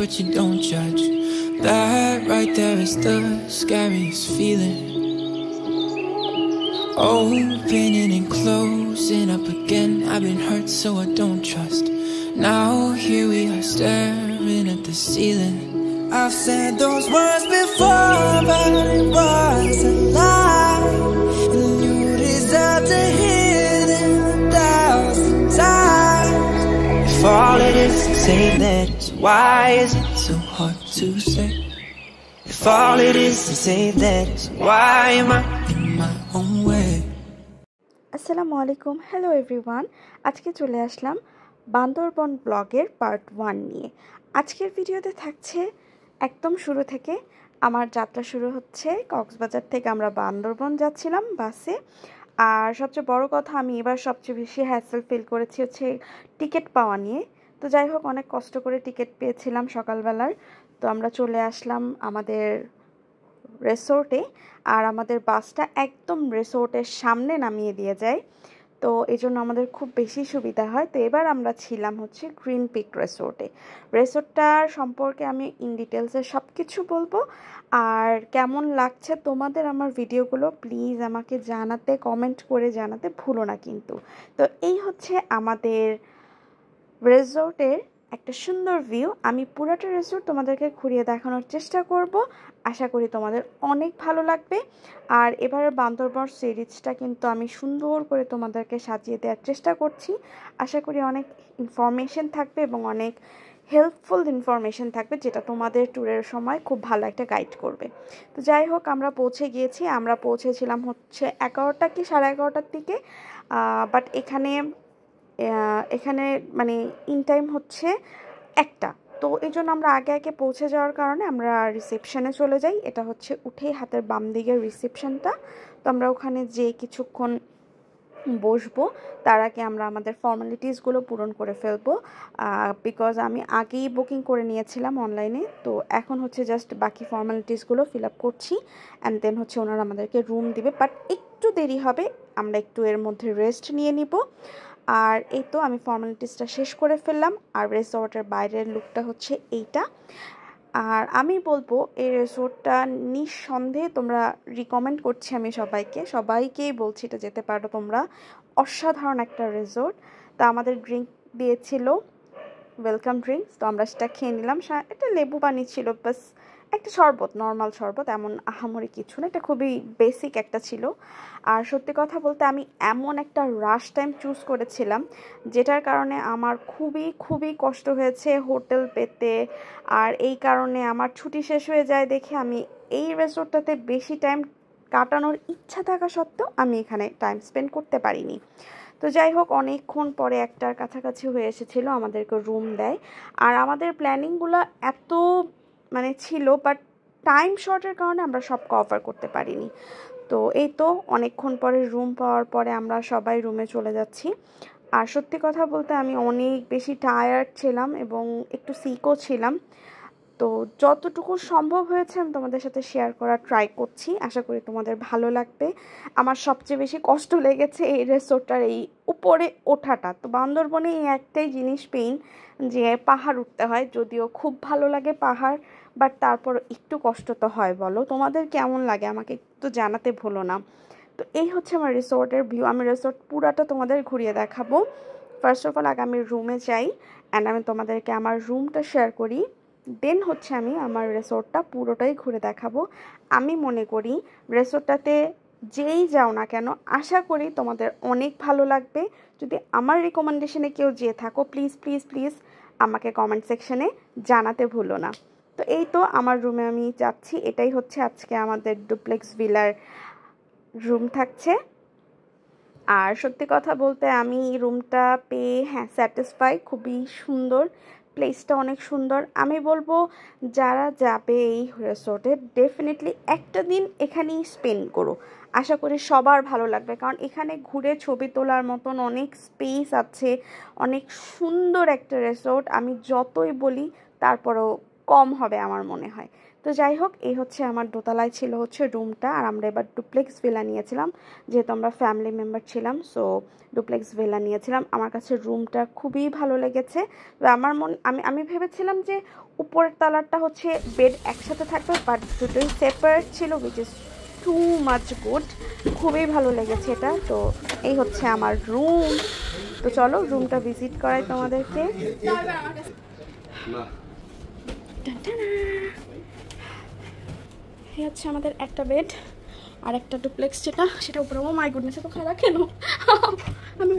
but you don't judge. That right there is the scariest feeling. Opening and closing up again. I've been hurt so I don't trust. Now here we are staring at the ceiling. I've said those words before, but it was a lie. And you deserve to hear them 1,000 times. If all it is to say that is, why is it so hard to say? If all it is to say that is, why am I in my own way? আসসালামু আলাইকুম, hello everyone. আজকে চলে আসলাম বান্দরবন ব্লগের part 1 নিয়ে। আজকের ভিডিওতে থাকছে একদম শুরু থেকে। আমার যাত্রা শুরু হচ্ছে কক্সবাজার থেকে। আমরা বান্দরবন যাচ্ছিলাম বাসে। আর সবচেয়ে বড় কথা, আমি এবার সবচেয়ে বেশি হ্যাসেল ফিল করেছি হচ্ছে টিকিট পাওয়া নিয়ে। তো যাই হোক, অনেক কষ্ট করে টিকিট পেয়েছিলাম সকালবেলার। তো আমরা চলে আসলাম আমাদের রিসোর্টে। আর আমাদের বাসটা একদম রিসোর্টের সামনে নামিয়ে দিয়ে যায়, তো এই জন্য আমাদের খুব বেশি সুবিধা হয়। তো এবার আমরা ছিলাম হচ্ছে গ্রিন পিক রিসোর্টে। রিসোর্টটার সম্পর্কে আমি ইন ডিটেলসে সব কিছু বলবো। আর কেমন লাগছে তোমাদের আমার ভিডিওগুলো প্লিজ আমাকে জানাতে, কমেন্ট করে জানাতে ভুলো না কিন্তু। তো এই হচ্ছে আমাদের রিসোর্টের একটা সুন্দর ভিউ। আমি পুরোটা রিসোর্ট তোমাদেরকে ঘুরিয়ে দেখানোর চেষ্টা করব। আশা করি তোমাদের অনেক ভালো লাগবে। আর এবারের বান্দরবন সিরিজটা কিন্তু আমি সুন্দর করে তোমাদেরকে সাজিয়ে দেওয়ার চেষ্টা করছি। আশা করি অনেক ইনফরমেশন থাকবে এবং অনেক হেল্পফুল ইনফরমেশন থাকবে, যেটা তোমাদের ট্যুরের সময় খুব ভালো একটা গাইড করবে। তো যাই হোক, আমরা পৌঁছে গিয়েছি। আমরা পৌঁছেছিলাম হচ্ছে 11টা কি 11:30টার দিকে। বাট এখানে মানে ইন টাইম হচ্ছে 1টা। তো এই জন্য আমরা আগে আগে পৌঁছে যাওয়ার কারণে আমরা রিসেপশনে চলে যাই। এটা হচ্ছে উঠেই হাতের বাম দিকের রিসেপশনটা। তো আমরা ওখানে যে কিছুক্ষণ বসবো, তার আগে আমরা আমাদের ফর্মালিটিসগুলো পূরণ করে ফেলবো, বিকজ আমি আগেই বুকিং করে নিয়েছিলাম অনলাইনে। তো এখন হচ্ছে জাস্ট বাকি ফর্মালিটিসগুলো ফিল আপ করছি, অ্যান্ড দেন হচ্ছে ওনারা আমাদেরকে রুম দিবে। বাট একটু দেরি হবে, আমরা একটু এর মধ্যে রেস্ট নিয়ে নিব। আর এই তো আমি ফর্মালিটিসটা শেষ করে ফেললাম। আর রিসোর্টের বাইরের লুকটা হচ্ছে এইটা। আর আমি বলবো এই রিসোর্টটা নিঃসন্দেহে তোমরা রিকমেন্ড করছি আমি সবাইকেই বলছি এটা যেতে পারো তোমরা। অসাধারণ একটা রিসোর্ট। তা আমাদের ড্রিঙ্ক দিয়েছিল, ওয়েলকাম ড্রিঙ্কস। তো আমরা সেটা খেয়ে নিলাম। একটা লেবু পানি ছিল, বাস একটা শরবত, নর্মাল শরবত, এমন আহামরি কিছু না। এটা খুবই বেসিক একটা ছিল। আর সত্যি কথা বলতে আমি এমন একটা রাশ টাইম চুজ করেছিলাম, যেটার কারণে আমার খুবই খুবই কষ্ট হয়েছে হোটেল পেতে। আর এই কারণে আমার ছুটি শেষ হয়ে যায় দেখে আমি এই রিসোর্টটাতে বেশি টাইম কাটানোর ইচ্ছা থাকা সত্ত্বেও আমি এখানে টাইম স্পেন্ড করতে পারিনি। তো যাই হোক, অনেকক্ষণ পরে 1টার কাছাকাছি হয়ে এসেছিলো, আমাদেরকে রুম দেয়। আর আমাদের প্ল্যানিংগুলো এত ছিল, বাট টাইম শর্টের কারণে আমরা সব কভার করতে পারিনি। তো এই তো অনেকক্ষণ পরে রুম পাওয়ার পরে আমরা সবাই রুমে চলে যাচ্ছি। আর সত্যি কথা বলতে আমি অনেক বেশি টায়ার্ড ছিলাম এবং একটু সিকও ছিলাম। তো যতটুকু সম্ভব হয়েছে আমি তোমাদের সাথে শেয়ার করার ট্রাই করছি। আশা করি তোমাদের ভালো লাগবে। আমার সবচেয়ে বেশি কষ্ট লেগেছে এই রিসোর্টটার এই উপরে ওঠাটা। তো বান্দরবনে এই একটাই জিনিস পেইন, যে পাহাড় উঠতে হয়। যদিও খুব ভালো লাগে পাহাড়, বাট তারপর একটু কষ্ট তো হয়। বলো তোমাদের কেমন লাগে আমাকে একটু জানাতে ভুলো না। তো এই হচ্ছে আমার রিসোর্টের ভিউ। আমি রিসোর্ট পুরাটা তোমাদের ঘুরিয়ে দেখাবো। ফার্স্ট অফ অল আগে আমি রুমে যাই, অ্যান্ড আমি তোমাদেরকে আমার রুমটা শেয়ার করি। দেন হচ্ছে আমি আমার রিসোর্টটা পুরোটাই ঘুরে দেখাবো। আমি মনে করি রিসোর্টটাতে যেই যাও না কেন, আশা করি তোমাদের অনেক ভালো লাগবে। যদি আমার রিকমেন্ডেশনে কেউ যেয়ে থাকো, প্লিজ প্লিজ প্লিজ আমাকে কমেন্ট সেকশনে জানাতে ভুলো না। তো এই তো আমার রুমে আমি যাচ্ছি। এটাই হচ্ছে আজকে আমাদের ডুপ্লেক্স ভিলার রুম থাকছে। আর সত্যি কথা বলতে আমি রুমটা পেয়ে স্যাটিসফাই। খুবই সুন্দর, প্লেসটা অনেক সুন্দর। আমি বলবো যারা যাবে এই রিসোর্টে ডেফিনেটলি একটা দিন এখানেই স্পেন্ড করো। আশা করি সবার ভালো লাগবে, কারণ এখানে ঘুরে ছবি তোলার মতন অনেক স্পেস আছে। অনেক সুন্দর একটা রিসোর্ট, আমি যতই বলি তারপরেও কম হবে আমার মনে হয়। তো যাই হোক, এই হচ্ছে আমার দোতলায় ছিল হচ্ছে রুমটা। আর আমরা এবার ডুপ্লেক্স ভিলা নিয়েছিলাম, যেহেতু আমরা ফ্যামিলি মেম্বার ছিলাম, সো ডুপ্লেক্স ভিলা নিয়েছিলাম। আমার কাছে রুমটা খুবই ভালো লেগেছে। আমার আমি ভেবেছিলাম যে উপরের তলাটা হচ্ছে বেড একসাথে থাকবে, বাট দুটোই সেপারেট ছিল, which is too much good. খুবই ভালো লেগেছে এটা। তো এই হচ্ছে আমার রুম। তো চলো রুমটা ভিজিট করাই তোমাদেরকে। এই হচ্ছে আমাদের একটা বেড আর একটা ডুপ্লেক্স, সেটা উপরে। ও মাই গুডনেস, এত খারাপ কেন? আমি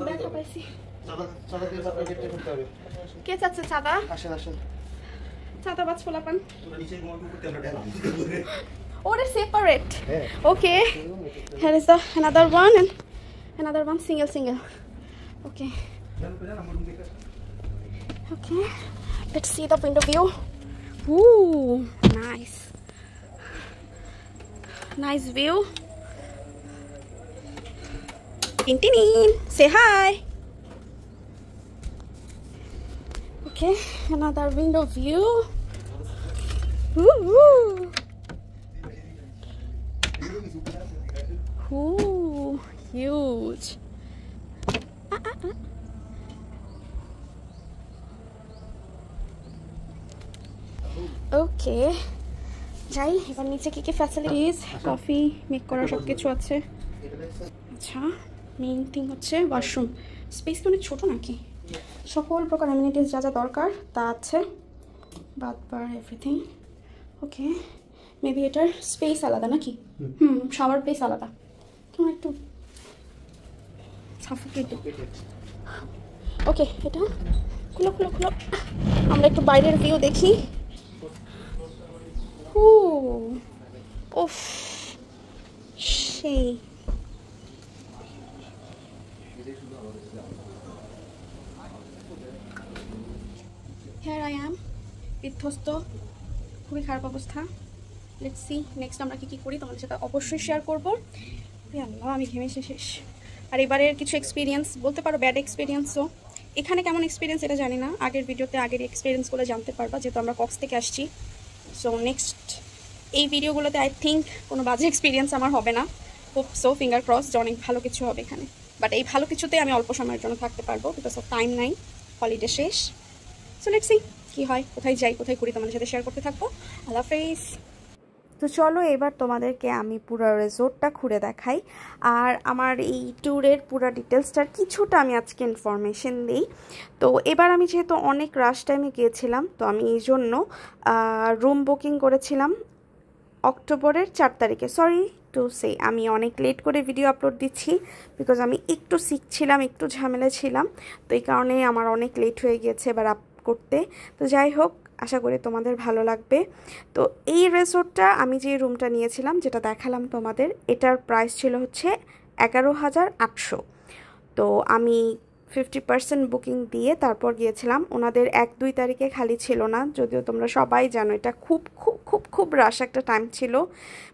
দেখা পাইছি। কে চাচ্ছে চাঁদা? চাঁদা বাজ ফোলাপান ওরে separate. Okay, here is the another one single. Okay, let's see the window view. Ooh, nice view. Tinin, say hi. Okay, another window view. Ooh, huge. ওকে, যাই এবার নিচে কি কি ফ্যাসিলিটিস, কফি মেক করা সব কিছু আছে। আচ্ছা, মেইন থিং হচ্ছে ওয়াশরুম। স্পেস কি অনেক ছোটো নাকি? সকল প্রকার অ্যামিনিটিস যা যা দরকার তা আছে, বাথবার এভরিথিং। ওকে, মেবি এটার স্পেস আলাদা নাকি? শাওয়ার প্লেস আলাদা। তোমার একটু সাফোকেটেড। ওকে, এটা খুলো। আমরা একটু বাইরের ভিউ দেখি। ওফ, সেই Here I am, বিধ্বস্ত, খুবই খারাপ অবস্থা। লেটস সি নেক্সট আমরা কি করি, তোমাদের সাথে অবশ্যই শেয়ার করবো। আল্লাহ, আমি ঘেমে শেষ। আর এবারের কিছু এক্সপিরিয়েন্স বলতে পারো, ব্যাড এক্সপিরিয়েন্সও। এখানে কেমন এক্সপিরিয়েন্স এটা জানি না, আগের ভিডিওতে আগের এক্সপিরিয়েন্সগুলো জানতে পারবা, যেহেতু আমরা কক্স থেকে আসছি। সো নেক্সট এই ভিডিওগুলোতে আই থিঙ্ক কোনো বাজে এক্সপিরিয়েন্স আমার হবে না। হোপ সো, ফিঙ্গার ক্রস যে অনেক ভালো কিছু হবে এখানে। বাট এই ভালো কিছুতে আমি অল্প সময়ের জন্য থাকতে পারবো, বিকজ অফ টাইম নাই, হলিডে শেষ। সো লেটস সি কী হয়, কোথায় যাই, কোথায় করি, তোমাদের সাথে শেয়ার করতে থাকবো। আল্লাহ হাফেজ। তো চলো এবার তোমাদেরকে আমি পুরো রিসোর্টটা ঘুরে দেখাই, আর আমার এই ট্যুরের পুরো ডিটেলসটার কিছুটা আমি আজকে ইনফরমেশন দিই। তো এবার আমি যেহেতু অনেক রাশ টাইমে গিয়েছিলাম, তো আমি এই জন্য রুম বুকিং করেছিলাম অক্টোবরের 4 তারিখে। সরি টু সে, আমি অনেক লেট করে ভিডিও আপলোড দিচ্ছি, বিকজ আমি একটু সিক ছিলাম, একটু ঝামেলা ছিলাম, তো এই কারণে আমার অনেক লেট হয়ে গিয়েছে এবার আপ করতে। তো যাই হোক, আশা করি তোমাদের ভালো লাগবে। তো এই রিসোর্টটা আমি যে রুমটা নিয়েছিলাম, যেটা দেখালাম তোমাদের, এটার প্রাইস ছিল হচ্ছে 11,800। তো আমি 50% বুকিং দিয়ে তারপর গিয়েছিলাম। ওনাদের 1-2 তারিখে খালি ছিল না, যদিও তোমরা সবাই জানো এটা খুব খুব খুব খুব রাশ একটা টাইম ছিল।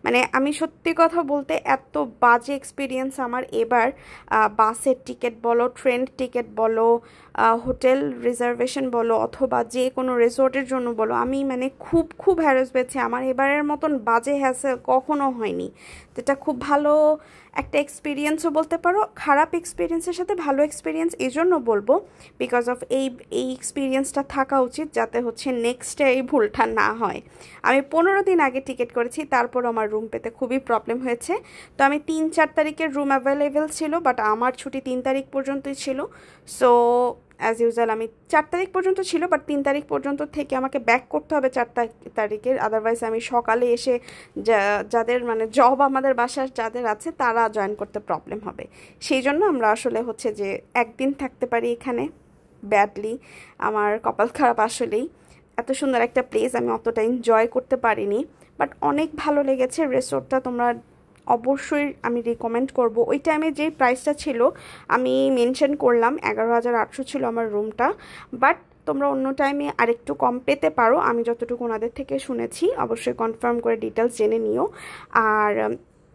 মানে আমি সত্যি কথা বলতে এত বাজে এক্সপিরিয়েন্স আমার এবার, বাসের টিকিট বলো, ট্রেন টিকিট বলো, হোটেল রিজার্ভেশন বলো, অথবা যে কোনো রিসোর্টের জন্য বলো, আমি মানে খুব খুব হ্যারাস পেয়েছি। আমার এবারের মতন বাজে হ্যাসেল কখনো হয়নি। যেটা খুব ভালো একটা এক্সপিরিয়েন্সও বলতে পারো। খারাপ এক্সপিরিয়েন্সের সাথে ভালো এক্সপিরিয়েন্স এই জন্য বলবো, বিকজ অফ এই এক্সপিরিয়েন্সটা থাকা উচিত, যাতে হচ্ছে নেক্সটে এই ভুলটা না হয়। আমি 15 দিন আগে টিকিট করেছি, তারপর আমার রুম পেতে খুবই প্রবলেম হয়েছে। তো আমি 3-4 তারিখের রুম অ্যাভেলেবেল ছিল, বাট আমার ছুটি 3 তারিখ পর্যন্তই ছিল। সো অ্যাজ ইউজুয়াল আমি 4 তারিখ পর্যন্ত ছিল, বাট 3 তারিখ পর্যন্ত থেকে আমাকে ব্যাক করতে হবে 4 তারিখের। আদারওয়াইজ আমি সকালে এসে যাদের মানে জব আমাদের বাসার যাদের আছে তারা জয়েন করতে প্রবলেম হবে। সেই জন্য আমরা আসলে হচ্ছে যে একদিন থাকতে পারি এখানে। ব্যাডলি আমার কপাল খারাপ আসলেই। এত সুন্দর একটা প্লেস আমি অতটা এনজয় করতে পারিনি, বাট অনেক ভালো লেগেছে রিসোর্টটা। তোমরা অবশ্যই আমি রিকমেন্ড করব। ওই টাইমে যে প্রাইসটা ছিল আমি মেনশন করলাম, 11,800 ছিল আমার রুমটা, বাট তোমরা অন্য টাইমে আরেকটু কম পেতে পারো, আমি যতটুকু ওনাদের থেকে শুনেছি। অবশ্যই কনফার্ম করে ডিটেলস জেনে নিও। আর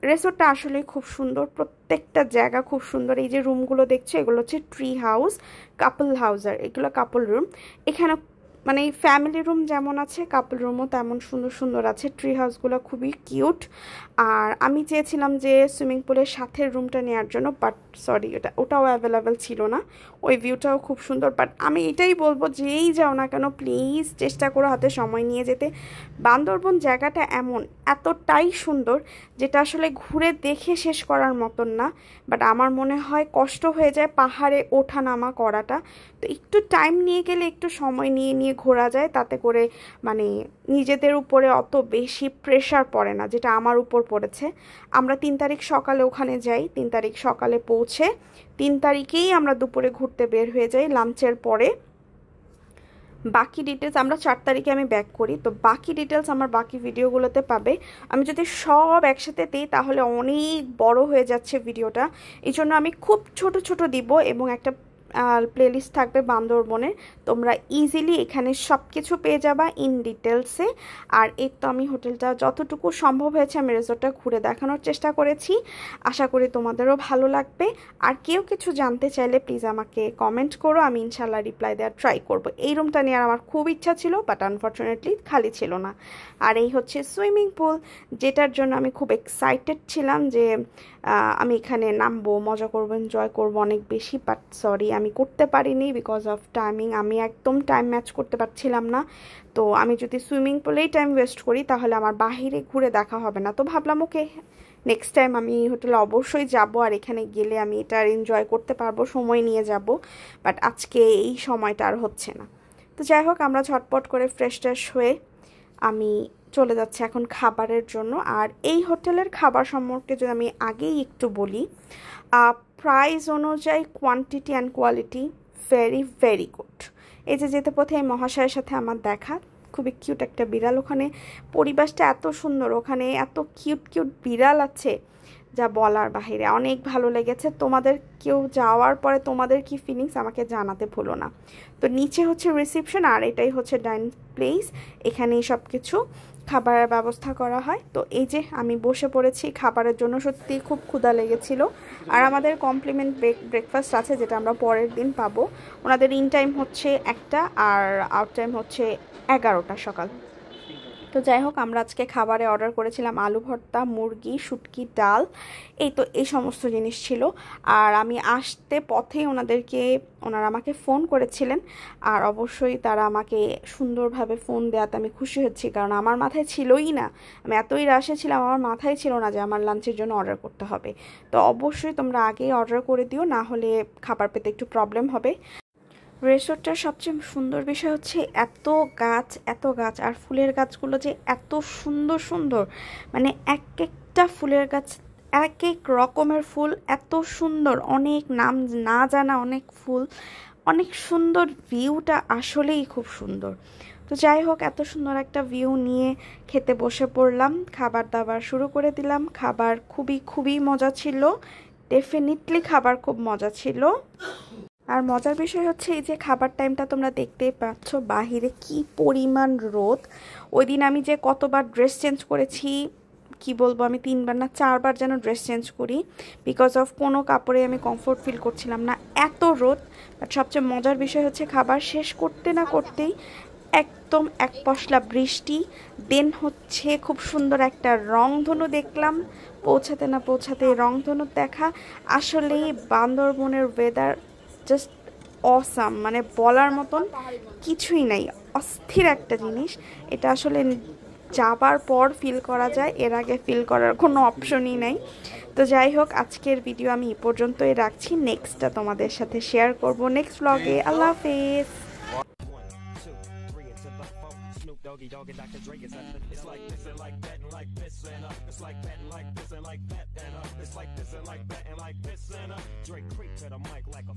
রিসোর্টটা আসলে খুব সুন্দর, প্রত্যেকটা জায়গা খুব সুন্দর। এই যে রুমগুলো দেখছো, এগুলো হচ্ছে ট্রি হাউস, কাপল হাউজার, এগুলো কাপল রুম। এখানে মানে ফ্যামিলি রুম যেমন আছে কাপল রুমও তেমন সুন্দর সুন্দর আছে। ট্রি হাউসগুলো খুবই কিউট। আর আমি চেয়েছিলাম যে সুইমিং পুলের সাথে রুমটা নেওয়ার জন্য, বাট সরি ওটাও অ্যাভেলেবেল ছিল না। ওই ভিউটাও খুব সুন্দর। বাট আমি এটাই বলবো, যেই যাও না কেন প্লিজ চেষ্টা করো হাতে সময় নিয়ে যেতে। বান্দরবন জায়গাটা এমন এতটাই সুন্দর যেটা আসলে ঘুরে দেখে শেষ করার মতন না। বাট আমার মনে হয় কষ্ট হয়ে যায় পাহাড়ে ওঠা নামা করাটা। তো একটু টাইম নিয়ে গেলে, একটু সময় নিয়ে নিয়ে ঘোরা যায়, তাতে করে মানে নিজেদের উপরে অত বেশি প্রেশার পড়ে না, যেটা আমার উপর পড়েছে। আমরা 3 তারিখ সকালে ওখানে যাই, 3 তারিখ সকালে পৌঁছে 3 তারিখেই আমরা দুপুরে ঘুরতে বের হয়ে যাই লাঞ্চের পরে। বাকি ডিটেলস আমরা 4 তারিখে আমি ব্যাক করি, তো বাকি ডিটেলস আমার বাকি ভিডিওগুলোতে পাবে। আমি যদি সব একসাথে দিই তাহলে অনেক বড় হয়ে যাচ্ছে ভিডিওটা, এই জন্য আমি খুব ছোট ছোট দিব এবং একটা প্লেলিস্ট থাকবে বান্দরবনের। তোমরা ইজিলি এখানে সব কিছু পেয়ে যাবা ইন ডিটেলসে। আর এই তো আমি হোটেলটা যতটুকু সম্ভব হয়েছে আমি রিসোর্টটা ঘুরে দেখানোর চেষ্টা করেছি, আশা করি তোমাদেরও ভালো লাগবে। আর কেউ কিছু জানতে চাইলে প্লিজ আমাকে কমেন্ট করো, আমি ইনশাল্লাহ রিপ্লাই দেওয়ার ট্রাই করব। এই রুমটা নেওয়ার আমার খুব ইচ্ছা ছিল, বাট আনফর্চুনেটলি খালি ছিল না। আর এই হচ্ছে সুইমিং পুল, যেটার জন্য আমি খুব এক্সাইটেড ছিলাম যে আমি এখানে নামবো, মজা করবো, এনজয় করবো অনেক বেশি। বাট সরি আমি করতে পারিনি বিকজ অফ টাইমিং। আমি একদম টাইম ম্যাচ করতে পারছিলাম না। তো আমি যদি সুইমিং পুলেই টাইম ওয়েস্ট করি তাহলে আমার বাহিরে ঘুরে দেখা হবে না। তো ভাবলাম ওকে, নেক্সট টাইম আমি হোটেলে অবশ্যই যাব, আর এখানে গেলে আমি এটা এনজয় করতে পারবো, সময় নিয়ে যাব। বাট আজকে এই সময়টা আর হচ্ছে না। তো যাই হোক, আমরা ঝটপট করে ফ্রেশ ট্রেশ হয়ে আমি চলে যাচ্ছি এখন খাবারের জন্য। আর এই হোটেলের খাবার সম্পর্কে যদি আমি আগেই একটু বলি, প্রাইস অনুযায়ী quantity and quality very very good. এই যে যেতে পথে এই মহাশয়ের সাথে আমার দেখা, খুবই কিউট একটা বিড়াল। ওখানে পরিবেশটা এত সুন্দর, ওখানে এত কিউট কিউট বিড়াল আছে যা বলার বাহিরে, অনেক ভালো লেগেছে। তোমাদের কেউ যাওয়ার পরে তোমাদের কি ফিলিংস আমাকে জানাতে ভুলো না। তো নিচে হচ্ছে রিসেপশন আর এটাই হচ্ছে ডাইনিং প্লেস, এখানেই সব কিছু খাবারের ব্যবস্থা করা হয়। তো এই যে আমি বসে পড়েছি খাবারের জন্য, সত্যি খুব ক্ষুধা লেগেছিল। আর আমাদের কমপ্লিমেন্ট ব্রেকফাস্ট আছে যেটা আমরা পরের দিন পাবো। ওনাদের ইন টাইম হচ্ছে 1টা আর আউট টাইম হচ্ছে 11টা সকাল। তো যাই হোক, আমরা আজকে খাবারে অর্ডার করেছিলাম আলু ভর্তা, মুরগি, শুটকি, ডাল, এই তো এই সমস্ত জিনিস ছিল। আর আমি আসতে পথেই ওনারা আমাকে ফোন করেছিলেন। আর অবশ্যই তারা আমাকে সুন্দরভাবে ফোন দেওয়াতে আমি খুশি হচ্ছি, কারণ আমার মাথায় ছিলই না, আমি এতই রাশে ছিলাম, আমার মাথায় ছিল না যে আমার লাঞ্চের জন্য অর্ডার করতে হবে। তো অবশ্যই তোমরা আগেই অর্ডার করে দিও, না হলে খাবার পেতে একটু প্রবলেম হবে। রিসোর্টটার সবচেয়ে সুন্দর বিষয় হচ্ছে এত গাছ, আর ফুলের গাছগুলো যে এত সুন্দর সুন্দর, মানে এক একটা ফুলের গাছ এক এক রকমের ফুল, এত সুন্দর, অনেক নাম না জানা অনেক ফুল, অনেক সুন্দর। ভিউটা আসলেই খুব সুন্দর। তো যাই হোক, এত সুন্দর একটা ভিউ নিয়ে খেতে বসে পড়লাম, খাবার দাবার শুরু করে দিলাম। খাবার খুবই খুবই মজা ছিল, ডেফিনেটলি খাবার খুব মজা ছিল। আর মজার বিষয় হচ্ছে এই যে খাবার টাইমটা তোমরা দেখতেই পাচ্ছ, বাহিরে কি পরিমাণ রোদ। ওই দিন আমি যে কতবার ড্রেস চেঞ্জ করেছি কি বলবো, আমি 3বার না 4বার যেন ড্রেস চেঞ্জ করি, বিকজ অফ কোনো কাপড়ে আমি কমফোর্ট ফিল করছিলাম না, এত রোদ। বাট সবচেয়ে মজার বিষয় হচ্ছে খাবার শেষ করতে না করতেই একদম এক পশলা বৃষ্টি, দেন হচ্ছে খুব সুন্দর একটা রংধনু দেখলাম। পৌঁছাতে না পৌঁছাতে রংধনু দেখা। আসলেই বান্দরবনের ওয়েদার জাস্ট অসাম, মানে বলার মতন কিছুই নাই, অস্থির একটা জিনিস। এটা আসলে যাবার পর ফিল করা যায়, এর আগে ফিল করার কোনো অপশনই নাই। তো যাই হোক, আজকের ভিডিও আমি এই পর্যন্তই রাখছি, নেক্সটটা তোমাদের সাথে শেয়ার করব নেক্সট ব্লগে। আল্লাহ হাফেজ। Doggy dog and Dr. Dre is it's like this and like that and like this and it's like that and like this and like that and it's like this and like that and like this and Dre creep to the mic like a